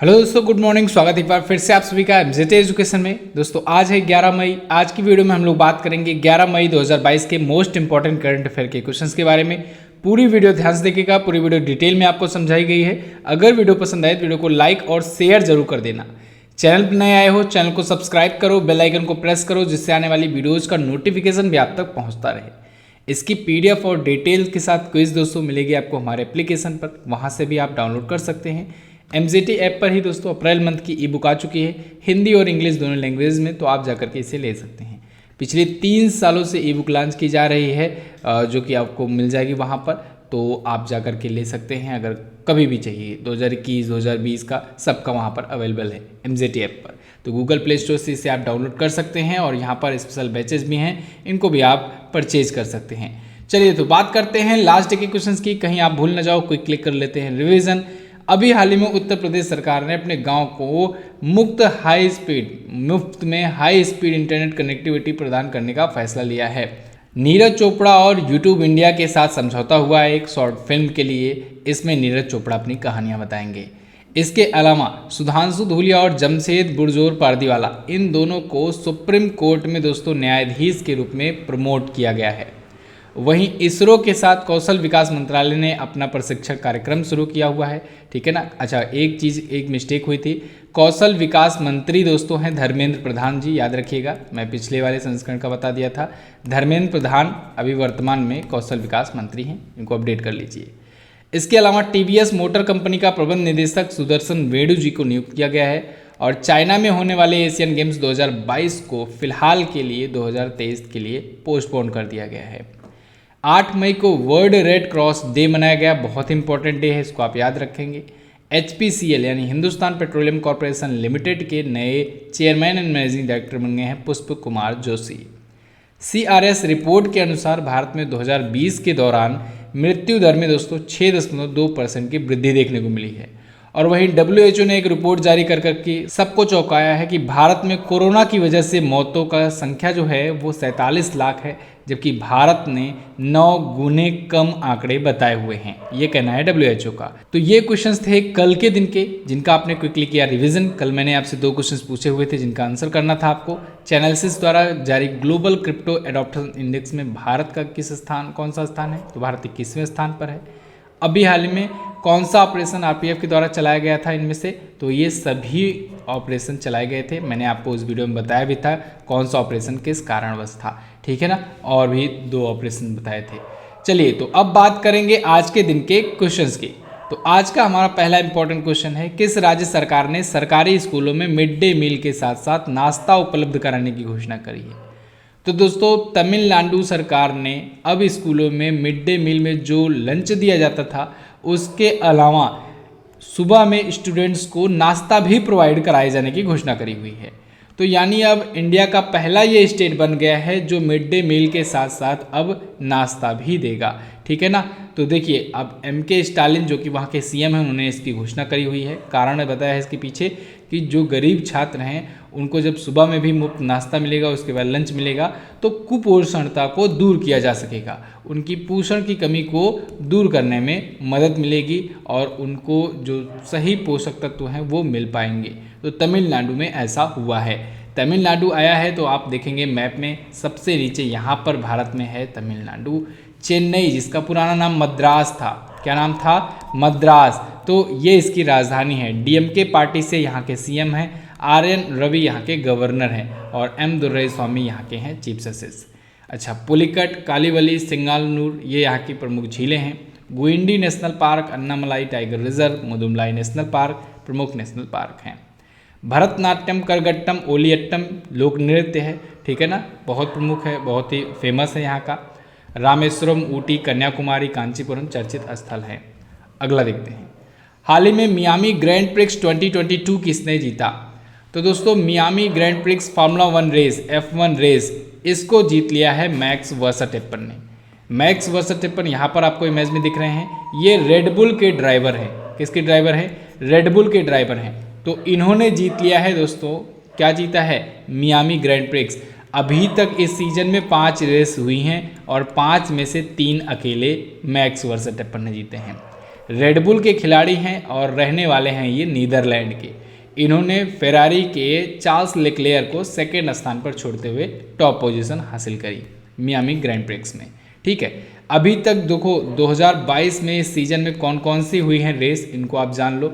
Hello दोस्तों, good morning. स्वागत है एक बार फिर से आप सभी का एमजेटी एजुकेशन में। दोस्तों आज है 11 मई। आज की वीडियो में हम लोग बात करेंगे 11 मई 2022 के मोस्ट इंपॉर्टेंट करंट अफेयर के क्वेश्चंस के बारे में। पूरी वीडियो ध्यान से देखिएगा, पूरी वीडियो डिटेल में आपको समझाई गई है। अगर वीडियो पसंद आए तो वीडियो को लाइक और शेयर जरूर कर देना। चैनल पर नए आए हो चैनल को सब्सक्राइब करो, बेल आइकन को प्रेस करो, जिससे आने वाली वीडियोज़ का नोटिफिकेशन भी आप तक पहुँचता रहे। इसकी पीडीएफ और डिटेल के साथ क्विज दोस्तों मिलेगी आपको हमारे एप्लीकेशन पर, वहाँ से भी आप डाउनलोड कर सकते हैं। एमजेटी ऐप पर ही दोस्तों अप्रैल मंथ की ई बुक आ चुकी है, हिंदी और इंग्लिश दोनों लैंग्वेज में, तो आप जाकर के इसे ले सकते हैं। पिछले 3 सालों से ई बुक लॉन्च की जा रही है, जो कि आपको मिल जाएगी वहाँ पर, तो आप जाकर के ले सकते हैं अगर कभी भी चाहिए। 2021 2020 का सबका वहाँ पर अवेलेबल है एमजेटी ऐप पर। तो गूगल प्ले स्टोर से इसे आप डाउनलोड कर सकते हैं और यहाँ पर स्पेशल बैचेज भी हैं, इनको भी आप परचेज कर सकते हैं। चलिए तो बात करते हैं लास्ट डे के क्वेश्चंस की, कहीं आप भूल ना जाओ। क्विक क्लिक कर लेते हैं रिवीजन। अभी हाल ही में उत्तर प्रदेश सरकार ने अपने गांव को मुफ्त में हाई स्पीड इंटरनेट कनेक्टिविटी प्रदान करने का फैसला लिया है। नीरज चोपड़ा और यूट्यूब इंडिया के साथ समझौता हुआ है एक शॉर्ट फिल्म के लिए। इसमें नीरज चोपड़ा अपनी कहानियां बताएंगे। इसके अलावा सुधांशु धूलिया और जमशेद बुरजोर पारदीवाला, इन दोनों को सुप्रीम कोर्ट में दोस्तों न्यायाधीश के रूप में प्रमोट किया गया है। वहीं इसरो के साथ कौशल विकास मंत्रालय ने अपना प्रशिक्षण कार्यक्रम शुरू किया हुआ है। ठीक है ना। अच्छा, एक मिस्टेक हुई थी। कौशल विकास मंत्री दोस्तों हैं धर्मेंद्र प्रधान जी, याद रखिएगा, मैं पिछले वाले संस्करण का बता दिया था। धर्मेंद्र प्रधान अभी वर्तमान में कौशल विकास मंत्री हैं, इनको अपडेट कर लीजिए। इसके अलावा टीवीएस मोटर कंपनी का प्रबंध निदेशक सुदर्शन वेणु जी को नियुक्त किया गया है। और चाइना में होने वाले एशियन गेम्स 2022 को फिलहाल के लिए 2023 के लिए पोस्टपोन कर दिया गया है। 8 मई को वर्ल्ड रेड क्रॉस डे मनाया गया, बहुत इंपॉर्टेंट डे है, इसको आप याद रखेंगे। HPCL यानी हिंदुस्तान पेट्रोलियम कॉर्पोरेशन लिमिटेड के नए चेयरमैन एंड मैनेजिंग डायरेक्टर बन गए हैं पुष्प कुमार जोशी। CRS रिपोर्ट के अनुसार भारत में 2020 के दौरान मृत्यु दर में दोस्तों 6.2% की वृद्धि देखने को मिली है। और वहीं WHO ने एक रिपोर्ट जारी कर के सबको चौंकाया है कि भारत में कोरोना की वजह से मौतों का संख्या जो है वो 47 लाख है, जबकि भारत ने 9 गुने कम आंकड़े बताए हुए हैं, ये कहना है WHO का। तो ये क्वेश्चंस थे कल के दिन के, जिनका आपने क्विकली किया रिवीजन। कल मैंने आपसे 2 क्वेश्चंस पूछे हुए थे जिनका आंसर करना था आपको। चैनल्सिस द्वारा जारी ग्लोबल क्रिप्टो एडॉप्शन इंडेक्स में भारत का कौन सा स्थान है, तो भारत 21वें स्थान पर है। अभी हाल में कौन सा ऑपरेशन RPF के द्वारा चलाया गया था इनमें से, तो ये सभी ऑपरेशन चलाए गए थे। मैंने आपको उस वीडियो में बताया भी था कौन सा ऑपरेशन किस कारणवश था, ठीक है ना। और भी 2 ऑपरेशन बताए थे। चलिए तो अब बात करेंगे आज के दिन के क्वेश्चंस की। तो आज का हमारा पहला इंपॉर्टेंट क्वेश्चन है, किस राज्य सरकार ने सरकारी स्कूलों में मिड डे मील के साथ साथ नाश्ता उपलब्ध कराने की घोषणा करी है। तो दोस्तों तमिलनाडु सरकार ने अब स्कूलों में मिड डे मील में जो लंच दिया जाता था उसके अलावा सुबह में स्टूडेंट्स को नाश्ता भी प्रोवाइड कराए जाने की घोषणा करी हुई है। तो यानी अब इंडिया का पहला ये स्टेट बन गया है जो मिड डे मील के साथ साथ अब नाश्ता भी देगा, ठीक है ना। तो देखिए अब MK स्टालिन जो कि वहाँ के CM हैं, उन्होंने इसकी घोषणा करी हुई है। कारण बताया है इसके पीछे कि जो गरीब छात्र हैं उनको जब सुबह में भी मुफ्त नाश्ता मिलेगा, उसके बाद लंच मिलेगा, तो कुपोषणता को दूर किया जा सकेगा, उनकी पोषण की कमी को दूर करने में मदद मिलेगी और उनको जो सही पोषक तत्व हैं वो मिल पाएंगे। तो तमिलनाडु में ऐसा हुआ है। तमिलनाडु आया है तो आप देखेंगे मैप में सबसे नीचे यहाँ पर भारत में है तमिलनाडु। चेन्नई, जिसका पुराना नाम मद्रास था, क्या नाम था, मद्रास, तो ये इसकी राजधानी है। DMK पार्टी से यहाँ के CM हैं। RN रवि यहाँ के गवर्नर हैं और M दुर्रायस्वामी यहाँ के हैं चीफ जस्टिस। अच्छा, पुलिकट, कालीवली, सिंगालनूर ये यहाँ की प्रमुख झीलें हैं। Guindy national park, Annamalai tiger reserve, Mudumalai national park प्रमुख नेशनल पार्क हैं। भरतनाट्यम, करगट्टम, ओलियट्टम लोक नृत्य है, ठीक है ना, बहुत प्रमुख है, बहुत ही फेमस है यहाँ का। रामेश्वरम, ऊटी, कन्याकुमारी, कांचीपुरम चर्चित स्थल हैं। अगला देखते हैं, हाल ही में मियामी ग्रैंड प्रिक्स 2022 किसने जीता। तो दोस्तों Miami Grand Prix Formula 1 race, F1 race, इसको जीत लिया है मैक्स वर्स्टैपेन ने। मैक्स वर्स्टैपेन यहाँ पर आपको इमेज में दिख रहे हैं, ये रेडबुल के ड्राइवर हैं। किसके ड्राइवर हैं, रेडबुल के ड्राइवर हैं। तो इन्होंने जीत लिया है दोस्तों, क्या जीता है, मियामी ग्रैंड प्रिक्स। अभी तक इस सीजन में 5 रेस हुई हैं और 5 में से 3 अकेले मैक्स वर्स्टैपेन ने जीते हैं। रेडबुल के खिलाड़ी हैं और रहने वाले हैं ये नीदरलैंड के। इन्होंने फेरारी के चार्ल्स लेक्लेयर को सेकेंड स्थान पर छोड़ते हुए टॉप पोजीशन हासिल करी मियामी ग्रैंड प्रिक्स में। ठीक है, अभी तक देखो 2022 में इस सीजन में कौन कौन सी हुई हैं रेस, इनको आप जान लो।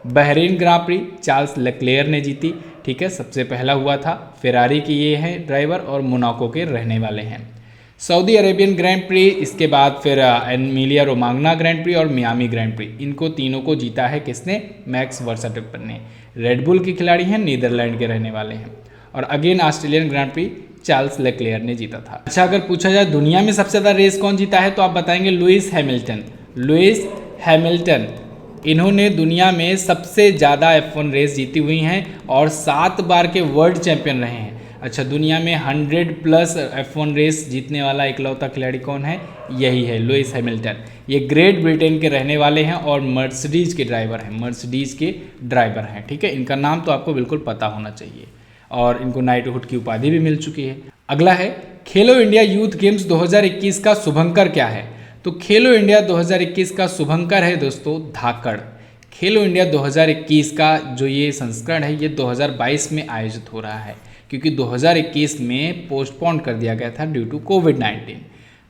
बहरीन ग्रां प्री चार्ल्स लेक्लेयर ने जीती। ठीक है, सबसे पहला हुआ था। फेरारी के ये हैं ड्राइवर और मोनाको के रहने वाले हैं। सऊदी अरेबियन ग्रैंड प्री, इसके बाद फिर एमिलिया रोमांगना ग्रैंड प्री और मियामी ग्रैंड प्री, इनको तीनों को जीता है किसने? मैक्स वर्स्टैपेन ने। रेडबुल के खिलाड़ी हैं, नीदरलैंड के रहने वाले हैं। और again Australian grand pre Charles LeClair ने जीता था। अच्छा, अगर पूछा जाए दुनिया में सबसे ज़्यादा रेस कौन जीता है तो आप बताएंगे लुइस हैमिल्टन। लुइस हैमिल्टन, इन्होंने दुनिया में सबसे ज़्यादा F1 रेस जीती हुई हैं और 7 बार के वर्ल्ड चैंपियन रहे हैं। अच्छा, दुनिया में 100+ F1 रेस जीतने वाला इकलौता खिलाड़ी कौन है? यही है लुइस हैमिल्टन। ये ग्रेट ब्रिटेन के रहने वाले हैं और मर्सिडीज़ के ड्राइवर हैं। मर्सिडीज़ के ड्राइवर हैं। ठीक है, इनका नाम तो आपको बिल्कुल पता होना चाहिए और इनको नाइटहुड की उपाधि भी मिल चुकी है। अगला है खेलो इंडिया यूथ गेम्स 2021 का शुभंकर क्या है? तो खेलो इंडिया 2021 का शुभंकर है दोस्तों धाकड़। खेलो इंडिया 2021 का जो ये संस्करण है ये 2022 में आयोजित हो रहा है, क्योंकि 2021 में पोस्टपोन कर दिया गया था ड्यू टू कोविड-19।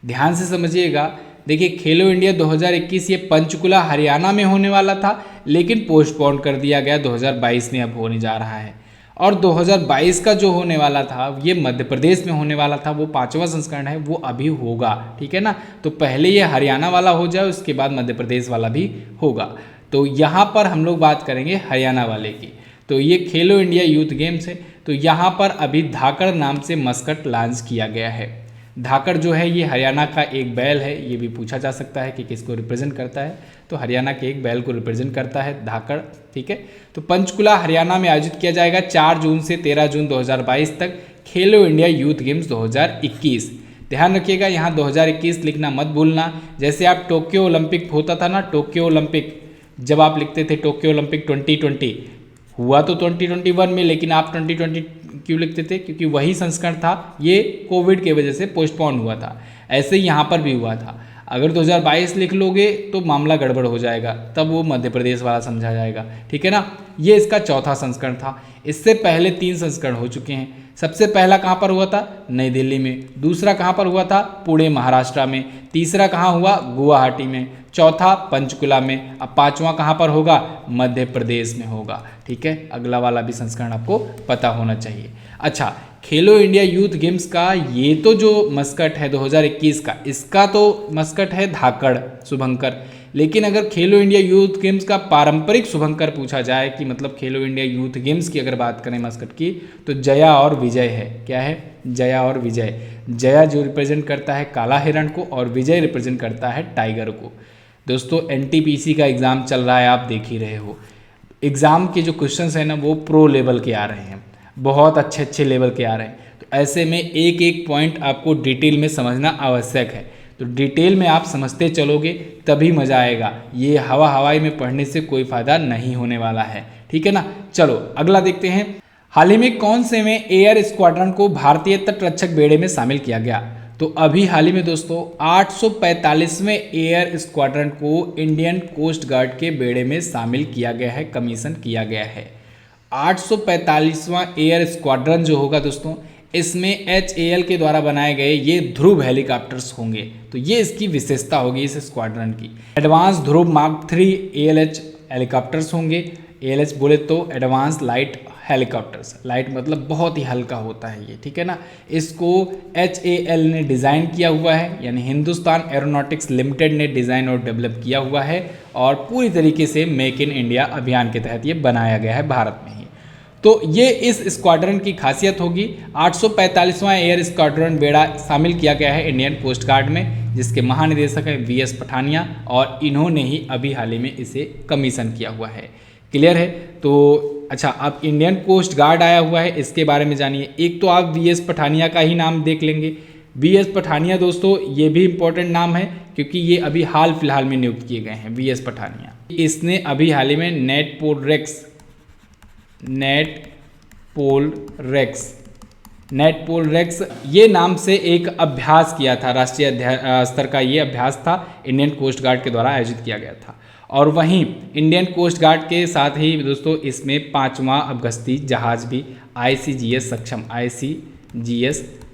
ध्यान से समझिएगा। देखिए, खेलो इंडिया 2021 ये पंचकुला हरियाणा में होने वाला था, लेकिन पोस्टपोन कर दिया गया 2022 में अब होने जा रहा है। और 2022 का जो होने वाला था ये मध्य प्रदेश में होने वाला था, वो 5वां संस्करण है, वो अभी होगा। ठीक है ना, तो पहले ये हरियाणा वाला हो जाए, उसके बाद मध्य प्रदेश वाला भी होगा। तो यहाँ पर हम लोग बात करेंगे हरियाणा वाले की। तो ये खेलो इंडिया यूथ गेम्स है। तो यहाँ पर अभी धाकड़ नाम से मस्कट लॉन्च किया गया है। धाकड़ जो है ये हरियाणा का एक बैल है। ये भी पूछा जा सकता है कि किसको रिप्रेजेंट करता है, तो हरियाणा के एक बैल को रिप्रेजेंट करता है धाकड़। ठीक है, तो पंचकुला हरियाणा में आयोजित किया जाएगा 4 जून से 13 जून 2022 तक खेलो इंडिया यूथ गेम्स 2021। ध्यान रखिएगा, यहाँ 2021 लिखना मत भूलना। जैसे आप टोक्यो ओलंपिक होता था ना, टोक्यो ओलंपिक जब आप लिखते थे टोक्यो ओलंपिक 2020 हुआ तो 2021 में, लेकिन आप 2020 क्यों लिखते थे? क्योंकि वही संस्करण था, ये कोविड के वजह से पोस्टपोन हुआ था। ऐसे ही यहाँ पर भी हुआ था। अगर 2022 लिख लोगे तो मामला गड़बड़ हो जाएगा, तब वो मध्य प्रदेश वाला समझा जाएगा। ठीक है ना, ये इसका चौथा संस्करण था। इससे पहले 3 संस्करण हो चुके हैं। सबसे पहला कहाँ पर हुआ था? नई दिल्ली में। दूसरा कहाँ पर हुआ था? पुणे महाराष्ट्र में। तीसरा कहाँ हुआ? गुवाहाटी में। चौथा पंचकुला में। अब 5वां कहाँ पर होगा? मध्य प्रदेश में होगा। ठीक है, अगला वाला भी संस्करण आपको पता होना चाहिए। अच्छा, खेलो इंडिया यूथ गेम्स का ये तो जो मस्कट है 2021 का, इसका तो मस्कट है धाकड़ शुभंकर। लेकिन अगर खेलो इंडिया यूथ गेम्स का पारंपरिक शुभंकर पूछा जाए कि मतलब खेलो इंडिया यूथ गेम्स की अगर बात करें मस्कट की, तो जया और विजय है। क्या है? जया और विजय। जया जो रिप्रेजेंट करता है काला हिरण को और विजय रिप्रेजेंट करता है टाइगर को। दोस्तों, NTPC का एग्ज़ाम चल रहा है, आप देख ही रहे हो। एग्ज़ाम के जो क्वेश्चंस हैं ना वो प्रो लेवल के आ रहे हैं, बहुत अच्छे लेवल के आ रहे हैं। तो ऐसे में एक एक पॉइंट आपको डिटेल में समझना आवश्यक है। तो डिटेल में आप समझते चलोगे तभी मज़ा आएगा। ये हवाई में पढ़ने से कोई फ़ायदा नहीं होने वाला है। ठीक है ना, चलो अगला देखते हैं। हाल ही में कौन से में एयर स्क्वाड्रन को भारतीय तटरक्षक बेड़े में शामिल किया गया? तो अभी हाल ही में दोस्तों 845वें एयर स्क्वाड्रन को इंडियन कोस्ट गार्ड के बेड़े में शामिल किया गया है, कमीशन किया गया है। 845वां एयर स्क्वाड्रन जो होगा दोस्तों, इसमें HAL के द्वारा बनाए गए ये ध्रुव हेलीकॉप्टर्स होंगे। तो ये इसकी विशेषता होगी इस स्क्वाड्रन की। एडवांस ध्रुव मार्क 3 ALH हेलीकॉप्टर्स होंगे। ALH बोले तो एडवांस लाइट हेलीकॉप्टर्स। लाइट मतलब बहुत ही हल्का होता है ये। ठीक है ना, इसको HAL ने डिज़ाइन किया हुआ है, यानी हिंदुस्तान एरोनॉटिक्स लिमिटेड ने डिज़ाइन और डेवलप किया हुआ है और पूरी तरीके से मेक इन इंडिया अभियान के तहत ये बनाया गया है भारत में ही। तो ये इस स्क्वाड्रन की खासियत होगी। 845वां एयर स्क्वाड्रन बेड़ा शामिल किया गया है इंडियन कोस्ट गार्ड में, जिसके महानिदेशक हैं VS पठानिया और इन्होंने ही अभी हाल ही में इसे कमीशन किया हुआ है। क्लियर है? तो अच्छा, अब इंडियन कोस्ट गार्ड आया हुआ है, इसके बारे में जानिए। एक तो आप VS पठानिया का ही नाम देख लेंगे। VS पठानिया दोस्तों ये भी इम्पोर्टेंट नाम है क्योंकि ये अभी हाल फिलहाल में नियुक्त किए गए हैं। VS पठानिया, इसने अभी हाल ही में नेटपोल रेक्स ये नाम से एक अभ्यास किया था। राष्ट्रीय स्तर का ये अभ्यास था, इंडियन कोस्ट गार्ड के द्वारा आयोजित किया गया था। और वहीं इंडियन कोस्ट गार्ड के साथ ही दोस्तों इसमें 5वां अगस्ती जहाज भी ICGS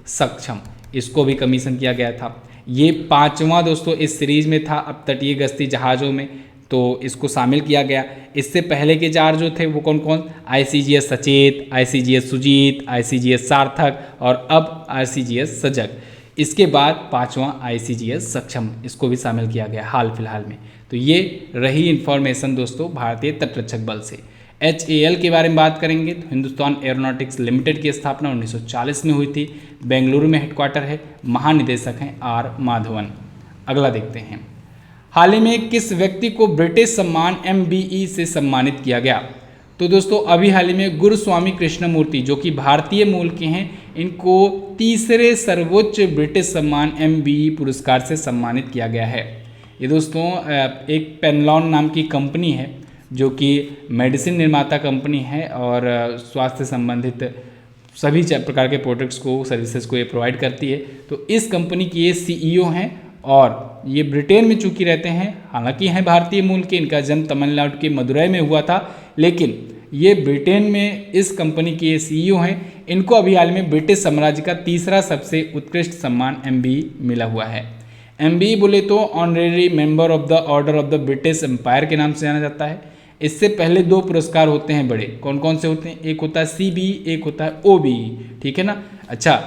सक्षम इसको भी कमीशन किया गया था। ये 5वां दोस्तों इस सीरीज में था अब तटीय गश्ती जहाज़ों में, तो इसको शामिल किया गया। इससे पहले के 4 जो थे वो कौन कौन, ICGS सचेत, ICGS सुजीत, ICGS सार्थक और अब ICGS सजग। इसके बाद 5वां ICGS सक्षम इसको भी शामिल किया गया हाल फिलहाल में। तो ये रही इन्फॉर्मेशन दोस्तों भारतीय तटरक्षक बल से। HAL के बारे में बात करेंगे तो हिंदुस्तान एरोनॉटिक्स लिमिटेड की स्थापना 1940 में हुई थी। बेंगलुरु में हेडक्वार्टर है, महानिदेशक हैं R माधवन। अगला देखते हैं, हाल ही में किस व्यक्ति को ब्रिटिश सम्मान MBE से सम्मानित किया गया। तो दोस्तों अभी हाल ही में गुरुस्वामी कृष्णमूर्ति जो कि भारतीय मूल के हैं, इनको तीसरे सर्वोच्च ब्रिटिश सम्मान MBE पुरस्कार से सम्मानित किया गया है। ये दोस्तों एक पेनलॉन नाम की कंपनी है जो कि मेडिसिन निर्माता कंपनी है और स्वास्थ्य संबंधित सभी प्रकार के प्रोडक्ट्स को, सर्विसेज को ये प्रोवाइड करती है। तो इस कंपनी की ये CEO हैं और ये ब्रिटेन में चूंकि रहते हैं, हालांकि हैं भारतीय मूल के, इनका जन्म तमिलनाडु के मदुरई में हुआ था, लेकिन ये ब्रिटेन में इस कंपनी के CEO हैं। इनको अभी हाल में ब्रिटिश साम्राज्य का तीसरा सबसे उत्कृष्ट सम्मान MBE मिला हुआ है। MBE बोले तो honorary member of the Order of the British Empire के नाम से जाना जाता है। इससे पहले 2 पुरस्कार होते हैं बड़े, कौन कौन से होते हैं, एक होता है CBE, एक होता है OBE, ठीक है ना। अच्छा,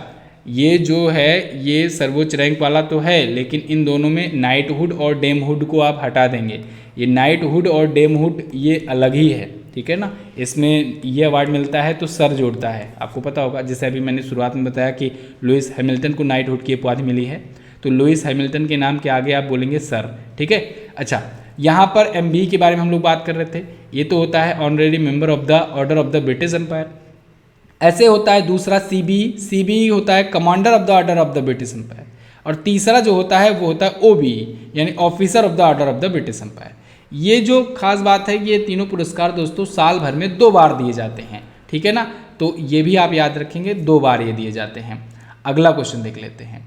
ये जो है ये सर्वोच्च रैंक वाला तो है, लेकिन इन दोनों में नाइटहुड और डेमहुड को आप हटा देंगे। ये नाइटहुड और डेमहुड ये अलग ही है, ठीक है ना। इसमें ये अवार्ड मिलता है तो सर जोड़ता है, आपको पता होगा। जैसे अभी मैंने शुरुआत में बताया कि लुइस हैमिल्टन को नाइटहुड की उपाधि मिली है, तो लुइस हैमिल्टन के नाम के आगे आप बोलेंगे सर, ठीक है। अच्छा, यहाँ पर MBE के बारे में हम लोग बात कर रहे थे। ये तो होता है honorary member of the Order of the British Empire. ऐसे होता है दूसरा CBE होता है commander of the Order of the British Empire. और तीसरा जो होता है वो होता है OBE यानी officer of the Order of the British Empire. ये जो खास बात है कि ये तीनों पुरस्कार दोस्तों साल भर में 2 बार दिए जाते हैं, ठीक है ना। तो ये भी आप याद रखेंगे, 2 बार ये दिए जाते हैं। अगला क्वेश्चन देख लेते हैं,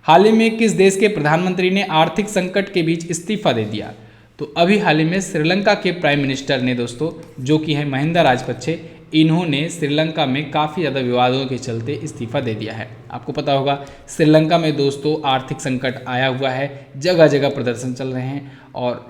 हाल ही में किस देश के प्रधानमंत्री ने आर्थिक संकट के बीच इस्तीफा दे दिया। तो अभी हाल ही में श्रीलंका के प्राइम मिनिस्टर ने दोस्तों, जो कि है महिंदा राजपक्षे, इन्होंने श्रीलंका में काफ़ी ज़्यादा विवादों के चलते इस्तीफा दे दिया है। आपको पता होगा श्रीलंका में दोस्तों आर्थिक संकट आया हुआ है, जगह जगह प्रदर्शन चल रहे हैं और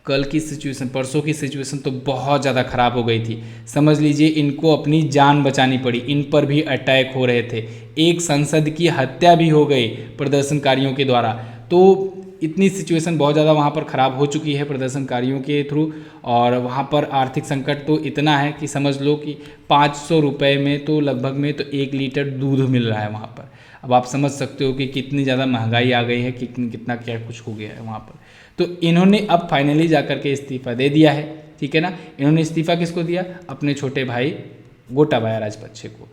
कल की सिचुएशन, परसों की सिचुएशन तो बहुत ज़्यादा ख़राब हो गई थी। समझ लीजिए इनको अपनी जान बचानी पड़ी, इन पर भी अटैक हो रहे थे, एक सांसद की हत्या भी हो गई प्रदर्शनकारियों के द्वारा। तो इतनी सिचुएशन बहुत ज़्यादा वहाँ पर ख़राब हो चुकी है प्रदर्शनकारियों के थ्रू, और वहाँ पर आर्थिक संकट तो इतना है कि समझ लो कि 500 रुपये में तो लगभग में तो 1 लीटर दूध मिल रहा है वहाँ पर। अब आप समझ सकते हो कि कितनी ज़्यादा महंगाई आ गई है, कितना क्या कुछ हो गया है वहाँ पर। तो इन्होंने अब फाइनली जा कर के इस्तीफ़ा दे दिया है, ठीक है ना। इन्होंने इस्तीफ़ा किसको दिया, अपने छोटे भाई गोटाबाया राजपक्षे को।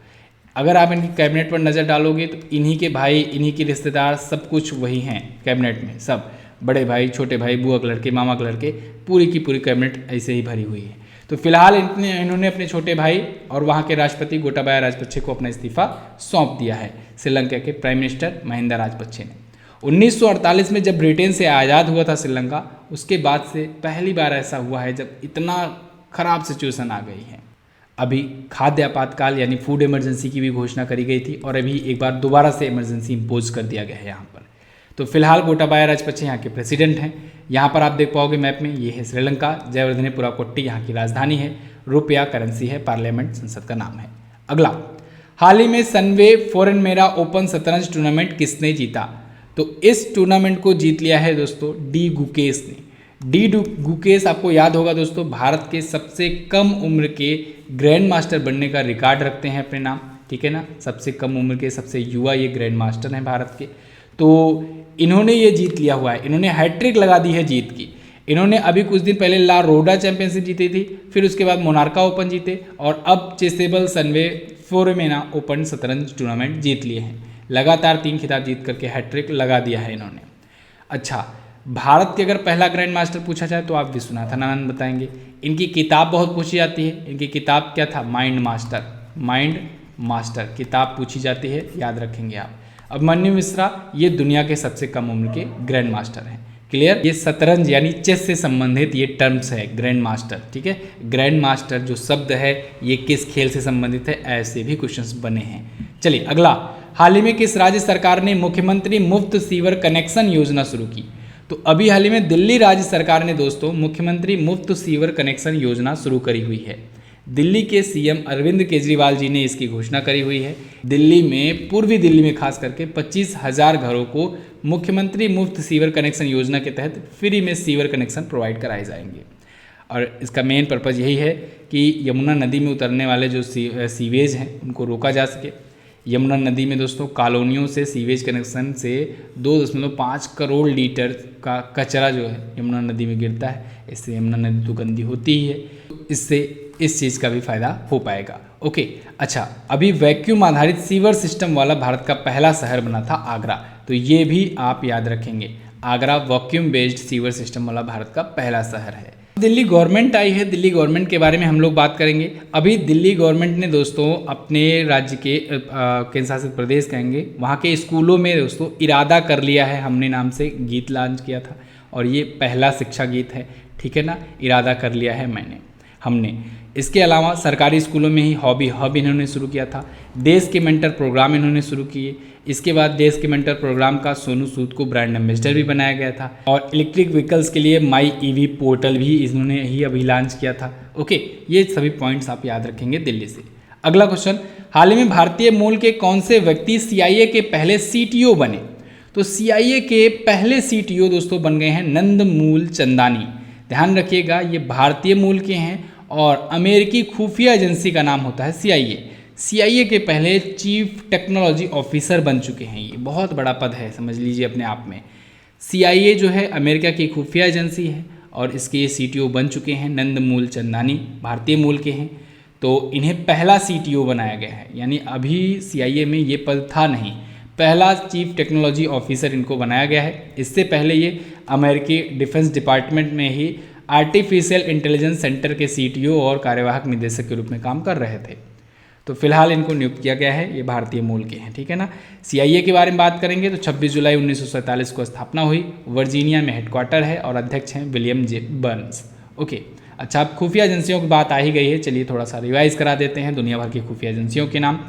अगर आप इनकी कैबिनेट पर नज़र डालोगे तो इन्हीं के भाई, इन्हीं के रिश्तेदार सब कुछ वही हैं कैबिनेट में, सब बड़े भाई, छोटे भाई, बुआ के लड़के, मामा के लड़के, पूरी की पूरी कैबिनेट ऐसे ही भरी हुई है। तो फिलहाल इन्होंने अपने छोटे भाई और वहाँ के राष्ट्रपति गोटाबाया राजपक्षे को अपना इस्तीफ़ा सौंप दिया है, श्रीलंका के प्राइम मिनिस्टर महिंदा राजपक्षे ने। 1948 में जब ब्रिटेन से आज़ाद हुआ था श्रीलंका, उसके बाद से पहली बार ऐसा हुआ है जब इतना ख़राब सिचुएशन आ गई है। अभी खाद्य आपातकाल यानी फूड इमरजेंसी की भी घोषणा करी गई थी और अभी एक बार दोबारा से इमरजेंसी इम्पोज कर दिया गया है यहाँ पर। तो फिलहाल गोटाबाया राजपक्षे यहाँ के प्रेसिडेंट हैं। यहाँ पर आप देख पाओगे मैप में, ये है श्रीलंका, जयवर्धनेपुरा कोट्टी यहाँ की राजधानी है, रुपया करेंसी है, पार्लियामेंट संसद का नाम है। अगला, हाल ही में सनवे फॉरेन मेरा ओपन शतरंज टूर्नामेंट किसने जीता। तो इस टूर्नामेंट को जीत लिया है दोस्तों डी गुकेश ने। डी गुकेश आपको याद होगा दोस्तों, भारत के सबसे कम उम्र के ग्रैंड मास्टर बनने का रिकॉर्ड रखते हैं अपने नाम, ठीक है ना। सबसे कम उम्र के सबसे युवा ये ग्रैंड मास्टर हैं भारत के। तो इन्होंने ये जीत लिया हुआ है, इन्होंने हैट्रिक लगा दी है जीत की। इन्होंने अभी कुछ दिन पहले ला रोडा चैंपियनशिप जीती थी, फिर उसके बाद मोनार्का ओपन जीते और अब चेसेबल सनवे फोरमेना ओपन शतरंज टूर्नामेंट जीत लिए हैं। लगातार 3 खिताब जीत करके हैट्रिक लगा दिया है इन्होंने। अच्छा, भारत के अगर पहला ग्रैंड मास्टर पूछा जाए तो आप विश्वनाथन आनंद बताएंगे। इनकी किताब बहुत पूछी जाती है, इनकी किताब क्या था, माइंड मास्टर किताब पूछी जाती है, याद रखेंगे आप। अभिमन्यु मिश्रा ये दुनिया के सबसे कम उम्र के ग्रैंड मास्टर हैं, क्लियर। ये शतरंज यानी चेस से संबंधित ये टर्म्स है, ग्रैंड मास्टर, ठीक है। ग्रैंड मास्टर जो शब्द है ये किस खेल से संबंधित है, ऐसे भी क्वेश्चंस बने हैं। चलिए अगला, हाल ही में किस राज्य सरकार ने मुख्यमंत्री मुफ्त सीवर कनेक्शन योजना शुरू की? तो अभी हाल ही में दिल्ली राज्य सरकार ने दोस्तों मुख्यमंत्री मुफ्त सीवर कनेक्शन योजना शुरू करी हुई है। दिल्ली के सीएम अरविंद केजरीवाल जी ने इसकी घोषणा करी हुई है। दिल्ली में, पूर्वी दिल्ली में खास करके 25,000 घरों को मुख्यमंत्री मुफ्त सीवर कनेक्शन योजना के तहत फ्री में सीवर कनेक्शन प्रोवाइड कराए जाएंगे। और इसका मेन पर्पज़ यही है कि यमुना नदी में उतरने वाले जो सीवेज हैं उनको रोका जा सके। यमुना नदी में दोस्तों कॉलोनियों से सीवेज कनेक्शन से 2.5 करोड़ लीटर का कचरा जो है यमुना नदी में गिरता है। इससे यमुना नदी तो गंदी होती ही है, इससे इस चीज़ का भी फ़ायदा हो पाएगा। ओके, अच्छा, अभी वैक्यूम आधारित सीवर सिस्टम वाला भारत का पहला शहर बना था आगरा, तो ये भी आप याद रखेंगे। Agra vacuum based sewer system वाला भारत का पहला शहर है। दिल्ली गवर्नमेंट आई है, दिल्ली गवर्नमेंट के बारे में हम लोग बात करेंगे। अभी दिल्ली गवर्नमेंट ने दोस्तों अपने राज्य के केंद्र शासित प्रदेश कहेंगे, वहाँ के स्कूलों में दोस्तों इरादा कर लिया है, हमने नाम से गीत लॉन्च किया था और ये पहला शिक्षा गीत है, ठीक है ना। इरादा कर लिया है हमने। इसके अलावा सरकारी स्कूलों में ही हॉबी हब इन्होंने शुरू किया था। देश के मेंटर प्रोग्राम इन्होंने शुरू किए। इसके बाद देश के मेंटर प्रोग्राम का सोनू सूद को ब्रांड एम्बेसडर भी बनाया गया था। और इलेक्ट्रिक व्हीकल्स के लिए माई ईवी पोर्टल भी इन्होंने ही अभी लॉन्च किया था। ओके, ये सभी पॉइंट्स आप याद रखेंगे दिल्ली से। अगला क्वेश्चन, हाल ही में भारतीय मूल के कौन से व्यक्ति सीआईए के पहले सीटीओ बने? तो सीआईए के पहले सीटीओ दोस्तों बन गए हैं नंदमूल चंदानी। ध्यान रखिएगा, ये भारतीय मूल के हैं और अमेरिकी खुफिया एजेंसी का नाम होता है सीआईए। सीआईए के पहले चीफ टेक्नोलॉजी ऑफिसर बन चुके हैं। ये बहुत बड़ा पद है, समझ लीजिए अपने आप में। सीआईए जो है अमेरिका की खुफिया एजेंसी है और इसके ये सीटीओ बन चुके हैं नंदमूल चंदानी, भारतीय मूल के हैं। तो इन्हें पहला सीटीओ बनाया गया है, यानी अभी सीआईए में ये पद था नहीं, पहला चीफ टेक्नोलॉजी ऑफिसर इनको बनाया गया है। इससे पहले ये अमेरिकी डिफेंस डिपार्टमेंट में ही आर्टिफिशियल इंटेलिजेंस सेंटर के सीटीओ और कार्यवाहक निदेशक के रूप में काम कर रहे थे। तो फिलहाल इनको नियुक्त किया गया है, ये भारतीय मूल के हैं, ठीक है ना। सीआईए के बारे में बात करेंगे तो 26 जुलाई 1947 को स्थापना हुई, वर्जीनिया में हेडक्वार्टर है और अध्यक्ष हैं विलियम जे बर्न्स। ओके, अच्छा, अब खुफिया एजेंसियों की बात आ ही गई है, चलिए थोड़ा सा रिवाइज करा देते हैं दुनिया भर की खुफिया एजेंसियों के नाम।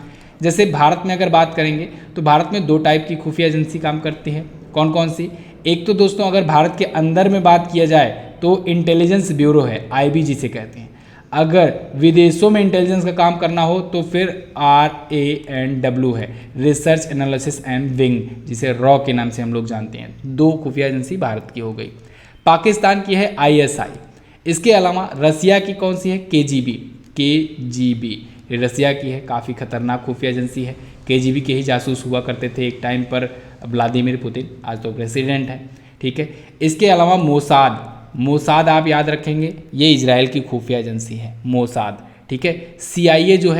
जैसे भारत में अगर बात करेंगे तो भारत में 2 टाइप की खुफिया एजेंसी काम करती है। कौन कौन सी? एक तो दोस्तों अगर भारत के अंदर में बात किया जाए तो इंटेलिजेंस ब्यूरो है, आईबी जिसे कहते हैं। अगर विदेशों में इंटेलिजेंस का काम करना हो तो फिर RANW है, रिसर्च एनालिसिस एंड विंग, जिसे रॉ के नाम से हम लोग जानते हैं। 2 खुफिया एजेंसी भारत की हो गई। पाकिस्तान की है ISI। इसके अलावा रसिया की कौन सी है? KGB, ये रसिया की है, काफ़ी खतरनाक खुफिया एजेंसी है। KGB के ही जासूस हुआ करते थे एक टाइम पर व्लादिमीर पुतिन, आज तो प्रेसिडेंट है, ठीक है। इसके अलावा मोसाद आप याद रखेंगे, ये इजराइल की खुफिया एजेंसी है, मोसाद, ठीक है। CIA जो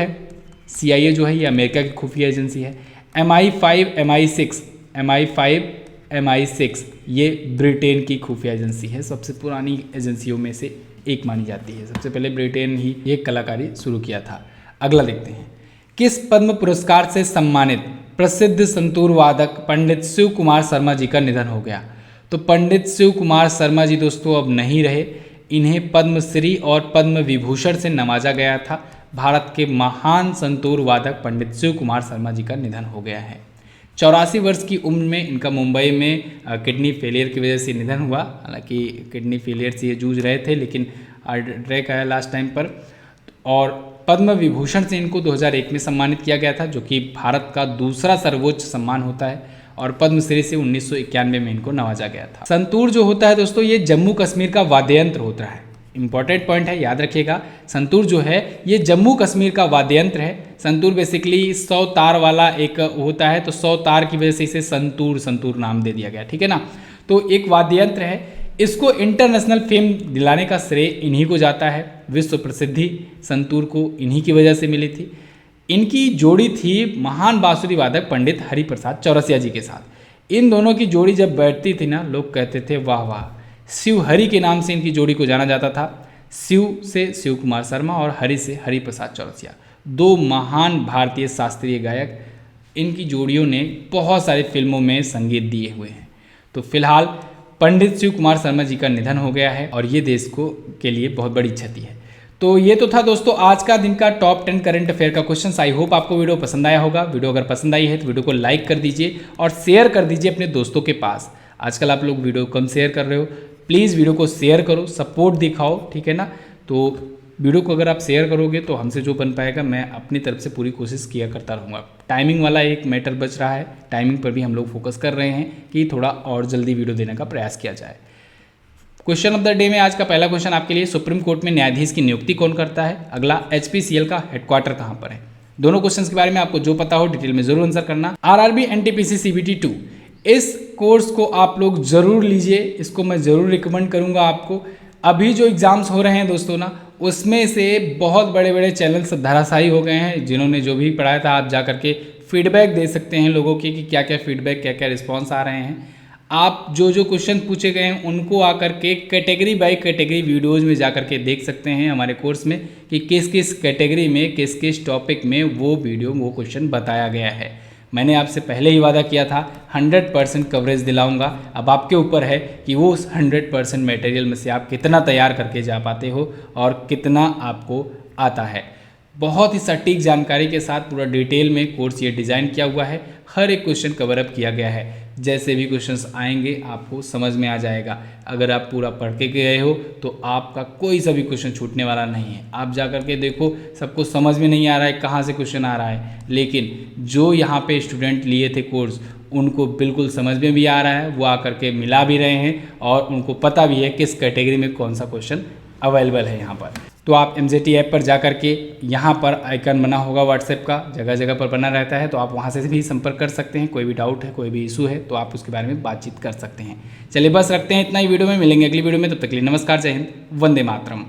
है ये अमेरिका की खुफिया एजेंसी है। MI5 ये ब्रिटेन की खुफिया एजेंसी है, सबसे पुरानी एजेंसियों में से एक मानी जाती है। सबसे पहले ब्रिटेन ही ये कलाकारी शुरू किया था। अगला देखते हैं, किस पद्म पुरस्कार से सम्मानित प्रसिद्ध संतूर वादक पंडित शिव कुमार शर्मा जी का निधन हो गया? तो पंडित शिव कुमार शर्मा जी दोस्तों अब नहीं रहे, इन्हें पद्मश्री और पद्म विभूषण से नवाजा गया था। भारत के महान संतूर वादक पंडित शिव कुमार शर्मा जी का निधन हो गया है। 84 वर्ष की उम्र में इनका मुंबई में किडनी फेलियर की वजह से निधन हुआ। हालांकि किडनी फेलियर से ये जूझ रहे थे, लेकिन हार्ट अटैक आया लास्ट टाइम पर। और पद्म विभूषण से इनको 2001 में सम्मानित किया गया था, जो कि भारत का दूसरा सर्वोच्च सम्मान होता है। और पद्मश्री से 1991 में इनको नवाजा गया था। संतूर जो होता है दोस्तों, ये जम्मू कश्मीर का वाद्य यंत्र होता है। इंपॉर्टेंट पॉइंट है, याद रखिएगा। संतूर जो है ये जम्मू कश्मीर का वाद्य यंत्र है। संतूर बेसिकली 100 तार वाला एक होता है, तो 100 तार की वजह से इसे संतूर नाम दे दिया गया, ठीक है ना। तो एक वाद्य यंत्र है, इसको इंटरनेशनल फेम दिलाने का श्रेय इन्हीं को जाता है। विश्व प्रसिद्धि संतूर को इन्हीं की वजह से मिली थी। इनकी जोड़ी थी महान बांसुरी वादक पंडित हरिप्रसाद चौरसिया जी के साथ। इन दोनों की जोड़ी जब बैठती थी ना, लोग कहते थे वाह वाह। शिव हरि के नाम से इनकी जोड़ी को जाना जाता था। शिव से शिव कुमार शर्मा और हरि से हरिप्रसाद चौरसिया, 2 महान भारतीय शास्त्रीय गायक। इनकी जोड़ियों ने बहुत सारी फिल्मों में संगीत दिए हुए हैं। तो फिलहाल पंडित शिव कुमार शर्मा जी का निधन हो गया है और ये देश को के लिए बहुत बड़ी क्षति है। तो ये तो था दोस्तों आज का दिन का टॉप 10 करंट अफेयर का क्वेश्चन। आई होप आपको वीडियो पसंद आया होगा। वीडियो अगर पसंद आई है तो वीडियो को लाइक कर दीजिए और शेयर कर दीजिए अपने दोस्तों के पास। आजकल आप लोग वीडियो कम शेयर कर रहे हो, प्लीज़ वीडियो को शेयर करो, सपोर्ट दिखाओ, ठीक है ना। तो वीडियो को अगर आप शेयर करोगे तो हमसे जो बन पाएगा मैं अपनी तरफ से पूरी कोशिश किया करता रहूँगा। टाइमिंग वाला एक मैटर बच रहा है, टाइमिंग पर भी हम लोग फोकस कर रहे हैं कि थोड़ा और जल्दी वीडियो देने का प्रयास किया जाए। क्वेश्चन ऑफ द डे में आज का पहला क्वेश्चन आपके लिए, सुप्रीम कोर्ट में न्यायाधीश की नियुक्ति कौन करता है? अगला, HPCL का हेडक्वार्टर कहाँ पर है? दोनों क्वेश्चंस के बारे में आपको जो पता हो डिटेल में जरूर आंसर करना। RRB NTPC CBT 2 इस कोर्स को आप लोग जरूर लीजिए, इसको मैं ज़रूर रिकमेंड करूँगा आपको। अभी जो एग्ज़ाम्स हो रहे हैं दोस्तों ना, उसमें से बहुत बड़े बड़े चैनल्स धराशायी हो गए हैं। जिन्होंने जो भी पढ़ाया था आप जा करके फीडबैक दे सकते हैं लोगों की कि क्या क्या फीडबैक, क्या क्या रिस्पॉन्स आ रहे हैं। आप जो जो क्वेश्चन पूछे गए हैं उनको आकर के कैटेगरी बाय कैटेगरी वीडियोज़ में जा करके देख सकते हैं हमारे कोर्स में कि किस किस कैटेगरी में किस किस टॉपिक में वो वीडियो वो क्वेश्चन बताया गया है। मैंने आपसे पहले ही वादा किया था 100% कवरेज दिलाऊंगा। अब आपके ऊपर है कि वो उस 100% मटेरियल में से आप कितना तैयार करके जा पाते हो और कितना आपको आता है। बहुत ही सटीक जानकारी के साथ पूरा डिटेल में कोर्स ये डिज़ाइन किया हुआ है। हर एक क्वेश्चन कवर अप किया गया है। जैसे भी क्वेश्चंस आएंगे आपको समझ में आ जाएगा। अगर आप पूरा पढ़ के गए हो तो आपका कोई सा भी क्वेश्चन छूटने वाला नहीं है। आप जा कर के देखो, सबको समझ में नहीं आ रहा है कहाँ से क्वेश्चन आ रहा है, लेकिन जो यहाँ पे स्टूडेंट लिए थे कोर्स उनको बिल्कुल समझ में भी आ रहा है, वो आकर के मिला भी रहे हैं और उनको पता भी है किस कैटेगरी में कौन सा क्वेश्चन अवेलेबल है यहाँ पर। तो आप MJT ऐप पर जा कर के यहाँ पर आइकन बना होगा व्हाट्सएप का, जगह जगह पर बना रहता है, तो आप वहाँ से भी संपर्क कर सकते हैं। कोई भी डाउट है, कोई भी इशू है तो आप उसके बारे में बातचीत कर सकते हैं। चलिए बस रखते हैं इतना ही वीडियो में, मिलेंगे अगली वीडियो में। तब तक के लिए नमस्कार, जय हिंद, वंदे मातरम।